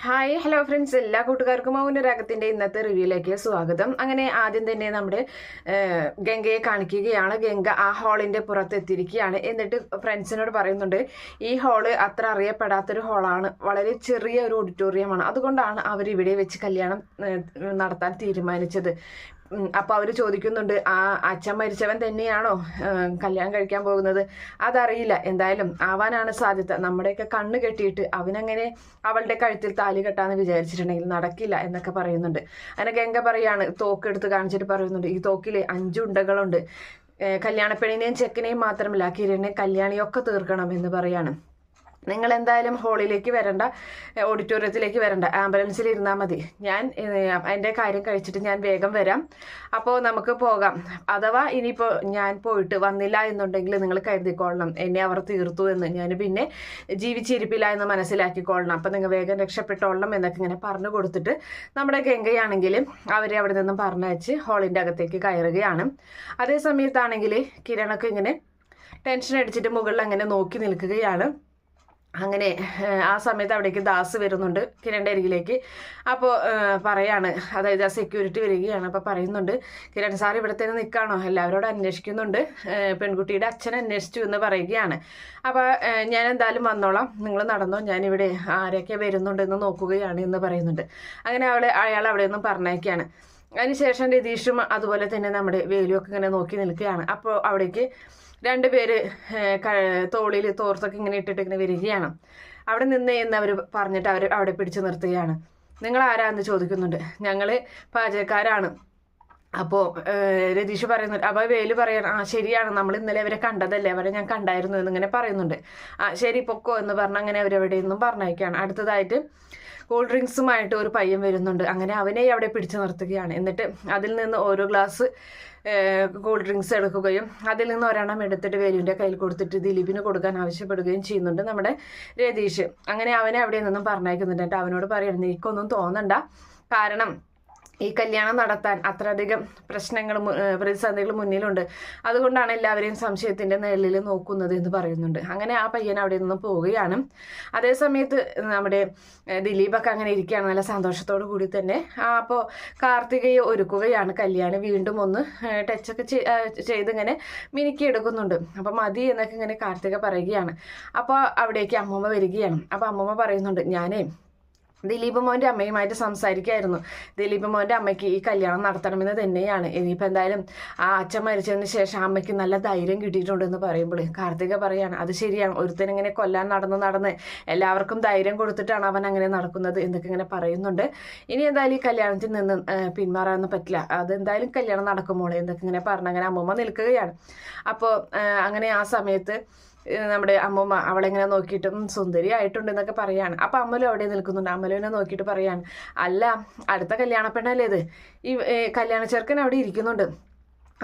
Hi hello friends, എല്ലാ കൂട്ടുകാർക്കും മൗനരാഗത്തിന്റെ ഇന്നത്തെ റിവ്യൂയിലേക്ക് സ്വാഗതം. അങ്ങനെ ആദ്യം തന്നെ നമ്മുടെ ഗംഗയെ കാണിക്കുകയാണ്. ഗംഗ ആ ഹാളിന്റെ പുറത്തെത്തിയിരിക്കുകയാണ്. എന്നിട്ട് ഫ്രണ്ട്സിനോട് പറയുന്നുണ്ട്, ഈ ഹാള് അത്ര അറിയപ്പെടാത്തൊരു ഹാളാണ്, വളരെ ചെറിയ ഒരു ഓഡിറ്റോറിയമാണ്, അതുകൊണ്ടാണ് അവരിവിടെ വെച്ച് കല്യാണം നടത്താൻ തീരുമാനിച്ചത്. അപ്പൊ അവര് ചോദിക്കുന്നുണ്ട്, ആ അച്ഛൻ മരിച്ചവൻ തന്നെയാണോ കല്യാണം കഴിക്കാൻ പോകുന്നത്? അതറിയില്ല, എന്തായാലും ആവാനാണ് സാധ്യത. നമ്മുടെയൊക്കെ കണ്ണ് കെട്ടിയിട്ട് അവനങ്ങനെ അവളുടെ കഴുത്തിൽ താലി കെട്ടാന്ന് വിചാരിച്ചിട്ടുണ്ടെങ്കിൽ നടക്കില്ല എന്നൊക്കെ പറയുന്നുണ്ട്. അങ്ങനെ ഗംഗ പറയാണ്, തോക്കെടുത്ത് കാണിച്ചിട്ട് പറയുന്നുണ്ട്, ഈ തോക്കില് 5 ഉണ്ടകളുണ്ട്. കല്യാണപ്പെണ്ണിനെയും ചെക്കനെയും മാത്രമല്ല, കിരണിനെ കല്യാണിയൊക്കെ തീർക്കണം എന്ന് പറയാണ്. നിങ്ങൾ എന്തായാലും ഹാളിലേക്ക് വരണ്ട, ഓഡിറ്റോറിയത്തിലേക്ക് വരണ്ട, ആംബുലൻസിൽ ഇരുന്നാൽ മതി. ഞാൻ എൻ്റെ കാര്യം കഴിച്ചിട്ട് ഞാൻ വേഗം വരാം, അപ്പോൾ നമുക്ക് പോകാം. അഥവാ ഇനിയിപ്പോൾ ഞാൻ പോയിട്ട് വന്നില്ല എന്നുണ്ടെങ്കിൽ നിങ്ങൾ കരുതിക്കൊള്ളണം, എന്നെ അവർ തീർത്തു എന്ന്, ഞാൻ പിന്നെ ജീവിച്ചിരിപ്പില്ല എന്ന് മനസ്സിലാക്കിക്കൊള്ളണം. അപ്പം നിങ്ങൾ വേഗം രക്ഷപ്പെട്ടോളണം എന്നൊക്കെ ഇങ്ങനെ പറഞ്ഞു കൊടുത്തിട്ട് നമ്മുടെ ഗംഗയാണെങ്കിൽ അവരെ അവിടെ നിന്നും പറഞ്ഞയച്ച് ഹാളിൻ്റെ അകത്തേക്ക് കയറുകയാണ്. അതേ സമയത്താണെങ്കിൽ കിരണൊക്കെ ഇങ്ങനെ ടെൻഷൻ അടിച്ചിട്ട് മുകളിൽ അങ്ങനെ നോക്കി നിൽക്കുകയാണ്. അങ്ങനെ ആ സമയത്ത് അവിടേക്ക് ദാസ് വരുന്നുണ്ട് കിരണിൻ്റെ അരികിലേക്ക്. അപ്പോൾ പറയാണ്, അതായത് ആ സെക്യൂരിറ്റി വരികയാണ്. അപ്പോൾ പറയുന്നുണ്ട്, കിരൺ സാർ ഇവിടെ തന്നെ നിൽക്കുകയാണോ? എല്ലാവരോടും അന്വേഷിക്കുന്നുണ്ട്, പെൺകുട്ടിയുടെ അച്ഛൻ അന്വേഷിച്ചു എന്ന് പറയുകയാണ്. അപ്പോൾ ഞാൻ എന്തായാലും വന്നോളാം, നിങ്ങൾ നടന്നോ, ഞാനിവിടെ ആരൊക്കെ വരുന്നുണ്ടെന്ന് നോക്കുകയാണ് എന്ന് പറയുന്നുണ്ട്. അങ്ങനെ അയാൾ അവിടെ നിന്നും പറഞ്ഞേക്കാണ്. അതിനുശേഷം രതീഷും അതുപോലെ തന്നെ നമ്മുടെ വേലുവൊക്കെ ഇങ്ങനെ നോക്കി നിൽക്കുകയാണ്. അപ്പോൾ അവിടേക്ക് 2 പേര് തോളിൽ തോർത്തൊക്കെ ഇങ്ങനെ ഇട്ടിട്ട് ഇങ്ങനെ വരികയാണ്. അവിടെ നിന്ന് എന്ന് അവർ പറഞ്ഞിട്ട് അവർ അവിടെ പിടിച്ചു നിർത്തുകയാണ്. നിങ്ങൾ ആരാന്ന് ചോദിക്കുന്നുണ്ട്. ഞങ്ങൾ പാചകക്കാരാണ്. അപ്പോൾ രതീഷ് പറയുന്നുണ്ട്. അപ്പോൾ വേലു പറയണം, ആ ശരിയാണ്, നമ്മൾ ഇന്നലെ അവരെ കണ്ടതല്ലേ, അവരെ ഞാൻ കണ്ടായിരുന്നു എന്നിങ്ങനെ പറയുന്നുണ്ട്. ആ ശരി പൊക്കോ എന്ന് പറഞ്ഞ് അങ്ങനെ അവരെവിടെ നിന്നും പറഞ്ഞയക്കുകയാണ്. അടുത്തതായിട്ട് കൂൾ ഡ്രിങ്ക്സുമായിട്ട് ഒരു പയ്യൻ വരുന്നുണ്ട്. അങ്ങനെ അവനെ അവിടെ പിടിച്ചു നിർത്തുകയാണ്. എന്നിട്ട് അതിൽ നിന്ന് ഓരോ ഗ്ലാസ് കൂൾ ഡ്രിങ്ക്സ് എടുക്കുകയും അതിൽ നിന്ന് ഒരെണ്ണം എടുത്തിട്ട് വേലുവിൻ്റെ കയ്യിൽ കൊടുത്തിട്ട് ദിലീപിന് കൊടുക്കാൻ ആവശ്യപ്പെടുകയും ചെയ്യുന്നുണ്ട് നമ്മുടെ രതീഷ്. അങ്ങനെ അവനെ അവിടെ നിന്നും പറഞ്ഞയക്കുന്നുണ്ട്. എന്നിട്ട് അവനോട് പറയണം, നീക്കൊന്നും തോന്നണ്ട, കാരണം ഈ കല്യാണം നടത്താൻ അത്രയധികം പ്രശ്നങ്ങളും പ്രതിസന്ധികളും മുന്നിലുണ്ട്, അതുകൊണ്ടാണ് എല്ലാവരെയും സംശയത്തിൻ്റെ നിഴലിൽ നോക്കുന്നത് എന്ന് പറയുന്നുണ്ട്. അങ്ങനെ ആ പയ്യൻ അവിടെ നിന്ന് പോവുകയാണ്. അതേസമയത്ത് നമ്മുടെ ദിലീപൊക്കെ അങ്ങനെ ഇരിക്കുകയാണ് നല്ല സന്തോഷത്തോടു കൂടി തന്നെ. അപ്പോൾ കാർത്തികയെ ഒരുക്കുകയാണ്. കല്യാണി വീണ്ടും ഒന്ന് ടച്ചൊക്കെ ചെയ്തിങ്ങനെ മിനുക്കി എടുക്കുന്നുണ്ട്. അപ്പോൾ മതി എന്നൊക്കെ ഇങ്ങനെ കാർത്തിക പറയുകയാണ്. അപ്പോൾ അവിടേക്ക് അമ്മൂമ്മ വരികയാണ്. അപ്പോൾ അമ്മൂമ്മ പറയുന്നുണ്ട്, ഞാനേ ദിലീപ് മോൻ്റെ അമ്മയുമായിട്ട് സംസാരിക്കായിരുന്നു. ദിലീപ് മോൻ്റെ അമ്മയ്ക്ക് ഈ കല്യാണം നടത്തണമെന്ന് തന്നെയാണ്. ഇനിയിപ്പോൾ എന്തായാലും ആ അച്ഛൻ മരിച്ചതിന് ശേഷം അമ്മയ്ക്ക് നല്ല ധൈര്യം കിട്ടിയിട്ടുണ്ടെന്ന് പറയുമ്പോൾ കാർത്തിക പറയാണ്, അത് ശരിയാണ്, ഒരുത്തനിങ്ങനെ കൊല്ലാൻ നടന്ന് എല്ലാവർക്കും ധൈര്യം കൊടുത്തിട്ടാണ് അവൻ അങ്ങനെ നടക്കുന്നത് എന്നൊക്കെ ഇങ്ങനെ പറയുന്നുണ്ട്. ഇനി എന്തായാലും ഈ കല്യാണത്തിൽ നിന്ന് പിന്മാറാനൊന്നും പറ്റില്ല, അതെന്തായാലും കല്യാണം നടക്കുമോളെ എന്നൊക്കെ ഇങ്ങനെ പറഞ്ഞ് അങ്ങനെ അമ്മൂമ്മ നിൽക്കുകയാണ്. അപ്പോൾ അങ്ങനെ ആ സമയത്ത് നമ്മുടെ അമ്മൂമ്മ അവളെങ്ങനെ നോക്കിയിട്ടും സുന്ദരി ആയിട്ടുണ്ട് എന്നൊക്കെ പറയാണ്. അപ്പം അമ്മലും അവിടെ നിൽക്കുന്നുണ്ട്. അമ്മലുവിനെ നോക്കിയിട്ട് പറയാണ്, അല്ല അടുത്ത കല്യാണ പെണ്ണല്ലേ ഇത്, ഈ കല്യാണ ചെറുക്കൻ അവിടെ ഇരിക്കുന്നുണ്ട്,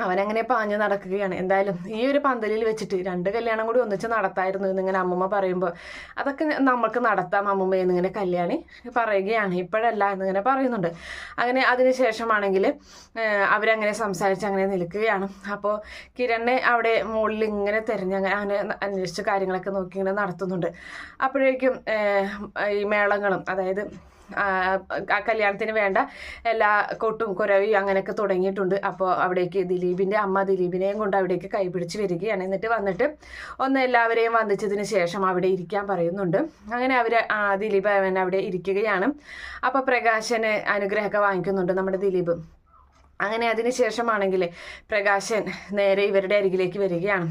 അവനങ്ങനെ പാഞ്ഞു നടക്കുകയാണ്. എന്തായാലും ഈ ഒരു പന്തലിൽ വെച്ചിട്ട് 2 കല്യാണം കൂടി ഒന്നിച്ച് നടത്തായിരുന്നു എന്നിങ്ങനെ അമ്മൂമ്മ പറയുമ്പോൾ, അതൊക്കെ നമുക്ക് നടത്താം അമ്മൂമ്മ എന്നിങ്ങനെ കല്യാണി പറയുകയാണ്. ഇപ്പോഴല്ല എന്നിങ്ങനെ പറയുന്നുണ്ട്. അങ്ങനെ അതിനുശേഷമാണെങ്കിൽ അവരങ്ങനെ സംസാരിച്ച് അങ്ങനെ നിൽക്കുകയാണ്. അപ്പോൾ കിരണിനെ അവിടെ മുകളിൽ ഇങ്ങനെ തിരഞ്ഞ് അങ്ങനെ അന്വേഷിച്ച് കാര്യങ്ങളൊക്കെ നോക്കി ഇങ്ങനെ നടത്തുന്നുണ്ട്. അപ്പോഴേക്കും ഈ മേളങ്ങളും, അതായത് ആ കല്യാണത്തിന് വേണ്ട എല്ലാ കൊട്ടും കുരവിയും അങ്ങനെയൊക്കെ തുടങ്ങിയിട്ടുണ്ട്. അപ്പോൾ അവിടേക്ക് ദിലീപിൻ്റെ അമ്മ ദിലീപിനെയും കൊണ്ട് അവിടേക്ക് കൈപിടിച്ച് വരികയാണ്. എന്നിട്ട് വന്നിട്ട് ഒന്ന് എല്ലാവരെയും വന്ദിച്ചതിന് ശേഷം അവിടെ ഇരിക്കാൻ പറയുന്നുണ്ട്. അങ്ങനെ അവർ ദിലീപ് അവൻ അവിടെ ഇരിക്കുകയാണ്. അപ്പോൾ പ്രകാശന് അനുഗ്രഹമൊക്കെ വാങ്ങിക്കുന്നുണ്ട് നമ്മുടെ ദിലീപ്. അങ്ങനെ അതിന് ശേഷമാണെങ്കിൽ പ്രകാശൻ നേരെ ഇവരുടെ അരികിലേക്ക് വരികയാണ്,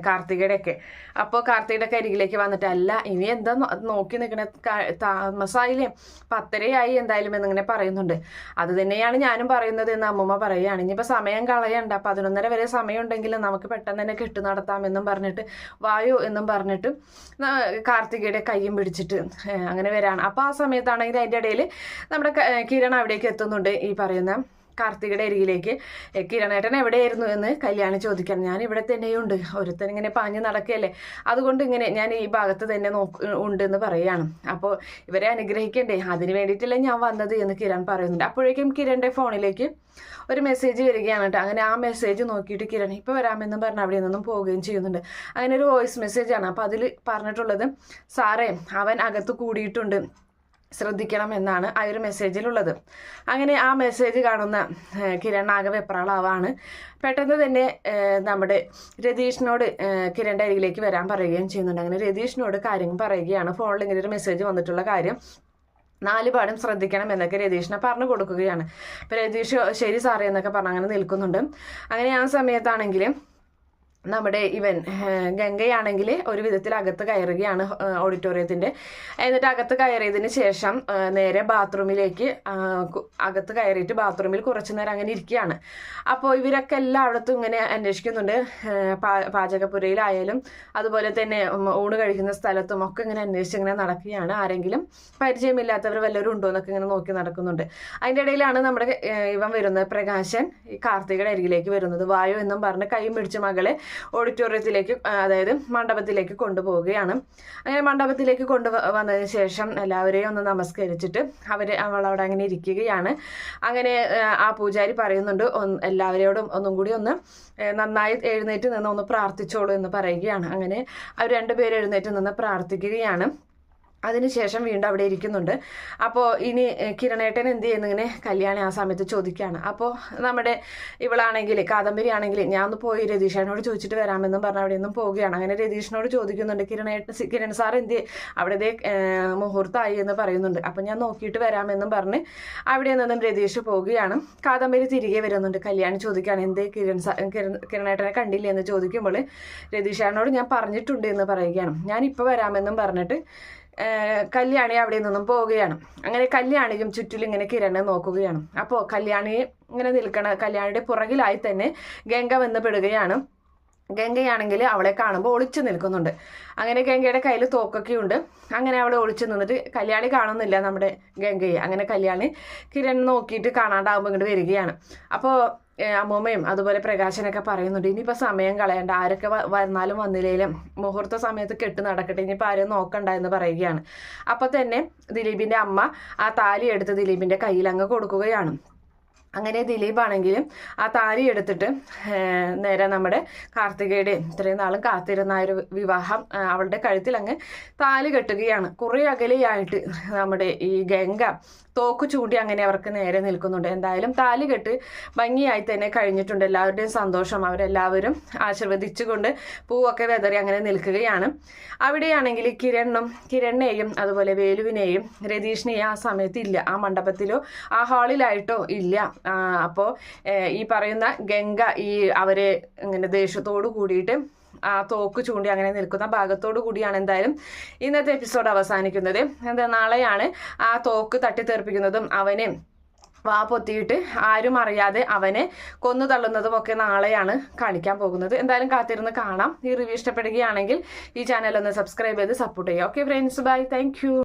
കാർത്തികയുടെയൊക്കെ. അപ്പോൾ കാർത്തികയുടെ അരികിലേക്ക് വന്നിട്ട്, അല്ല ഇനി എന്താ നോക്കി നിൽക്കണ, താമസമായില്ലേ, 10:30 എന്തായാലും എന്നിങ്ങനെ പറയുന്നുണ്ട്. അത് തന്നെയാണ് ഞാനും പറയുന്നത് എന്ന് അമ്മൂമ്മ പറയുകയാണ്. ഇനിയിപ്പോൾ സമയം കളയണ്ട, 11:30 വരെ സമയമുണ്ടെങ്കിൽ നമുക്ക് പെട്ടെന്ന് തന്നെ കെട്ടു നടത്താമെന്നും പറഞ്ഞിട്ട് വായു എന്നും പറഞ്ഞിട്ട് കാർത്തികയുടെ കയ്യും പിടിച്ചിട്ട് അങ്ങനെ വരാണ്. അപ്പോൾ ആ സമയത്താണെങ്കിൽ അതിൻ്റെ ഇടയിൽ നമ്മുടെ കിരൺ അവിടേക്ക് എത്തുന്നുണ്ട്. ഈ പറയുന്ന കാർത്തികയുടെ അരികിലേക്ക്. കിരണേട്ടൻ എവിടെയായിരുന്നു എന്ന് കല്യാണി ചോദിക്കാൻ, ഞാൻ ഇവിടെ തന്നെയുണ്ട്, ഒരുത്തൻ ഇങ്ങനെ പാഞ്ഞ് നടക്കുകയല്ലേ, അതുകൊണ്ട് ഇങ്ങനെ ഞാൻ ഈ ഭാഗത്ത് തന്നെ ഉണ്ട് എന്ന് പറയുകയാണ്. അപ്പോൾ ഇവരെ അനുഗ്രഹിക്കണ്ടേ, അതിന് വേണ്ടിയിട്ടല്ലേ ഞാൻ വന്നത് എന്ന് കിരൺ പറയുന്നുണ്ട്. അപ്പോഴേക്കും കിരണിൻ്റെ ഫോണിലേക്ക് ഒരു മെസ്സേജ് വരികയാണ് കേട്ടോ. അങ്ങനെ ആ മെസ്സേജ് നോക്കിയിട്ട് കിരൺ ഇപ്പോൾ വരാമെന്നും പറഞ്ഞ് അവിടെ നിന്നും പോവുകയും ചെയ്യുന്നുണ്ട്. അങ്ങനെ ഒരു വോയിസ് മെസ്സേജാണ്. അപ്പോൾ അതിൽ പറഞ്ഞിട്ടുള്ളത്, സാറേ അവൻ അകത്ത് കൂടിയിട്ടുണ്ട്, ശ്രദ്ധിക്കണം എന്നാണ് ആ ഒരു മെസ്സേജിലുള്ളത്. അങ്ങനെ ആ മെസ്സേജ് കാണുന്ന കിരൺ ആകെ വെപ്രാളാവാണ്. പെട്ടെന്ന് തന്നെ നമ്മുടെ രതീഷിനോട് കിരണിൻ്റെ അരികിലേക്ക് വരാൻ പറയുകയും ചെയ്യുന്നുണ്ട്. അങ്ങനെ രതീഷിനോട് കാര്യം പറയുകയാണ്. ഫോണിൽ ഇങ്ങനെ ഒരു മെസ്സേജ് വന്നിട്ടുള്ള കാര്യം 4 പാടും ശ്രദ്ധിക്കണം എന്നൊക്കെ രതീഷിനെ പറഞ്ഞു കൊടുക്കുകയാണ്. അപ്പോൾ രതീഷ് ശരി സാറേ എന്നൊക്കെ പറഞ്ഞ് അങ്ങനെ നിൽക്കുന്നുണ്ട്. അങ്ങനെ ആ സമയത്താണെങ്കിലും നമ്മുടെ ഇവൻ ഗംഗയാണെങ്കിൽ ഒരു വിധത്തിൽ അകത്ത് കയറുകയാണ് ഓഡിറ്റോറിയത്തിൻ്റെ. എന്നിട്ട് അകത്ത് കയറിയതിന് ശേഷം നേരെ ബാത്റൂമിലേക്ക് അകത്ത് കയറിയിട്ട് ബാത്റൂമിൽ കുറച്ചു നേരം അങ്ങനെ ഇരിക്കുകയാണ്. അപ്പോൾ ഇവരൊക്കെ എല്ലായിടത്തും ഇങ്ങനെ അന്വേഷിക്കുന്നുണ്ട്. പാചകപ്പുരയിലായാലും അതുപോലെ തന്നെ ഊണ് കഴിക്കുന്ന സ്ഥലത്തും ഒക്കെ ഇങ്ങനെ അന്വേഷിച്ച് ഇങ്ങനെ നടക്കുകയാണ്. ആരെങ്കിലും പരിചയമില്ലാത്തവർ വല്ലവരും ഉണ്ടോ എന്നൊക്കെ ഇങ്ങനെ നോക്കി നടക്കുന്നുണ്ട്. അതിൻ്റെ ഇടയിലാണ് നമ്മുടെ ഇവൻ വരുന്നത്, പ്രകാശൻ ഈ കാർത്തികയുടെ അരികിലേക്ക് വരുന്നത്. വായു എന്നും പറഞ്ഞ് കൈയും പിടിച്ച് മകളെ ഓഡിറ്റോറിയത്തിലേക്ക്, അതായത് മണ്ഡപത്തിലേക്ക് കൊണ്ടുപോവുകയാണ്. അങ്ങനെ മണ്ഡപത്തിലേക്ക് കൊണ്ടുവന്നതിന് ശേഷം എല്ലാവരെയും ഒന്ന് നമസ്കരിച്ചിട്ട് അവളവിടെ അങ്ങനെ ഇരിക്കുകയാണ്. അങ്ങനെ ആ പൂജാരി പറയുന്നുണ്ട്, എല്ലാവരോടും ഒന്നും കൂടി ഒന്ന് നന്നായി എഴുന്നേറ്റ് നിന്ന് ഒന്ന് പ്രാർത്ഥിച്ചോളൂ എന്ന് പറയുകയാണ്. അങ്ങനെ അവർ 2 പേര് എഴുന്നേറ്റ് നിന്ന് പ്രാർത്ഥിക്കുകയാണ്. അതിനുശേഷം വീണ്ടും അവിടെ ഇരിക്കുന്നുണ്ട്. അപ്പോൾ ഇനി കിരണേട്ടൻ എന്ത് ചെയ്യുന്നിങ്ങനെ കല്യാണി ആ സമയത്ത് ചോദിക്കുകയാണ്. അപ്പോൾ നമ്മുടെ ഇവളാണെങ്കിൽ കാദംബരി ആണെങ്കിൽ ഞാൻ ഒന്ന് പോയി രതീഷനോട് ചോദിച്ചിട്ട് വരാമെന്നും പറഞ്ഞ് അവിടെ നിന്നും പോവുകയാണ്. അങ്ങനെ രതീഷിനോട് ചോദിക്കുന്നുണ്ട്, കിരൺ സാർ എന്ത് അവിടെ മുഹൂർത്തമായി എന്ന് പറയുന്നുണ്ട്. അപ്പം ഞാൻ നോക്കിയിട്ട് വരാമെന്നും പറഞ്ഞ് അവിടെ നിന്നും രതീഷ് പോവുകയാണ്. കാദംബരി തിരികെ വരുന്നുണ്ട്. കല്യാണി ചോദിക്കുകയാണ്, എന്തേ കിരണേട്ടനെ കണ്ടില്ല എന്ന് ചോദിക്കുമ്പോൾ രതീഷനോട് ഞാൻ പറഞ്ഞിട്ടുണ്ട് എന്ന് പറയുകയാണ്. ഞാൻ ഇപ്പോൾ വരാമെന്നും പറഞ്ഞിട്ട് കല്യാണി അവിടെ നിന്നും പോവുകയാണ്. അങ്ങനെ കല്യാണിയും ചുറ്റിലും ഇങ്ങനെ കിരണ് നോക്കുകയാണ്. അപ്പോൾ കല്യാണി ഇങ്ങനെ കല്യാണിയുടെ പുറകിലായി തന്നെ ഗംഗ വന്ന് പെടുകയാണ്. ഗംഗയാണെങ്കിൽ അവളെ കാണുമ്പോൾ ഒളിച്ചു നിൽക്കുന്നുണ്ട്. അങ്ങനെ ഗംഗയുടെ കയ്യിൽ തോക്കൊക്കെ ഉണ്ട്. അങ്ങനെ അവളെ ഒളിച്ചു നിന്നിട്ട് കല്യാണി കാണുന്നില്ല നമ്മുടെ ഗംഗയെ. അങ്ങനെ കല്യാണി കിരൺ നോക്കിയിട്ട് കാണാണ്ടാവുമ്പോൾ ഇങ്ങോട്ട് വരികയാണ്. അപ്പോൾ അമ്മൂമ്മയും അതുപോലെ പ്രകാശനൊക്കെ പറയുന്നുണ്ട്, ഇനിയിപ്പോൾ സമയം കളയണ്ട, ആരൊക്കെ വന്നാലും വന്നില്ലേലും മുഹൂർത്ത സമയത്ത് കെട്ട് നടക്കട്ടെ, ഇനിയിപ്പോൾ ആരും നോക്കണ്ട എന്ന് പറയുകയാണ്. അപ്പോൾ തന്നെ ദിലീപിൻ്റെ അമ്മ ആ താലി എടുത്ത് ദിലീപിൻ്റെ കയ്യിൽ അങ്ങ് കൊടുക്കുകയാണ്. അങ്ങനെ ദിലീപാണെങ്കിലും ആ താലി എടുത്തിട്ട് നേരെ നമ്മുടെ കാർത്തികയുടെ ഇത്രയും നാളും കാത്തിരുന്ന ഒരു വിവാഹം അവളുടെ കഴുത്തിൽ അങ്ങ് താലി കെട്ടുകയാണ്. കുറേ അകലെയായിട്ട് നമ്മുടെ ഈ ഗംഗ തോക്ക് ചൂണ്ടി അങ്ങനെ അവർക്ക് നേരെ നിൽക്കുന്നുണ്ട്. എന്തായാലും താലി കെട്ട് ഭംഗിയായി തന്നെ കഴിഞ്ഞിട്ടുണ്ട്. എല്ലാവരുടെയും സന്തോഷം അവരെല്ലാവരും ആശീർവദിച്ചുകൊണ്ട് പൂവൊക്കെ വെതറി അങ്ങനെ നിൽക്കുകയാണ്. അവിടെയാണെങ്കിൽ കിരണിനെയും അതുപോലെ വേലുവിനെയും രതീഷിനെയും ആ സമയത്ത് ഇല്ല, ആ മണ്ഡപത്തിലോ ആ ഹാളിലായിട്ടോ ഇല്ല. അപ്പോൾ ഈ പറയുന്ന ഗംഗ അവരെ ഇങ്ങനെ ദേഷ്യത്തോടു കൂടിയിട്ട് ആ തോക്ക് ചൂണ്ടി അങ്ങനെ നിൽക്കുന്ന ഭാഗത്തോടു കൂടിയാണ് എന്തായാലും ഇന്നത്തെ എപ്പിസോഡ് അവസാനിക്കുന്നത്. നാളെയാണ് ആ തോക്ക് തട്ടിത്തെറിപ്പിക്കുന്നതും അവനെ വാ പൊത്തിയിട്ട് ആരും അറിയാതെ അവനെ കൊന്നു തള്ളുന്നതും ഒക്കെ നാളെയാണ് കാണിക്കാൻ പോകുന്നത്. എന്തായാലും കാത്തിരുന്ന് കാണാം. ഈ റിവ്യൂ ഇഷ്ടപ്പെടുകയാണെങ്കിൽ ഈ ചാനൽ ഒന്ന് സബ്സ്ക്രൈബ് ചെയ്ത് സപ്പോർട്ട് ചെയ്യുക. Okay friends, bye, thank U.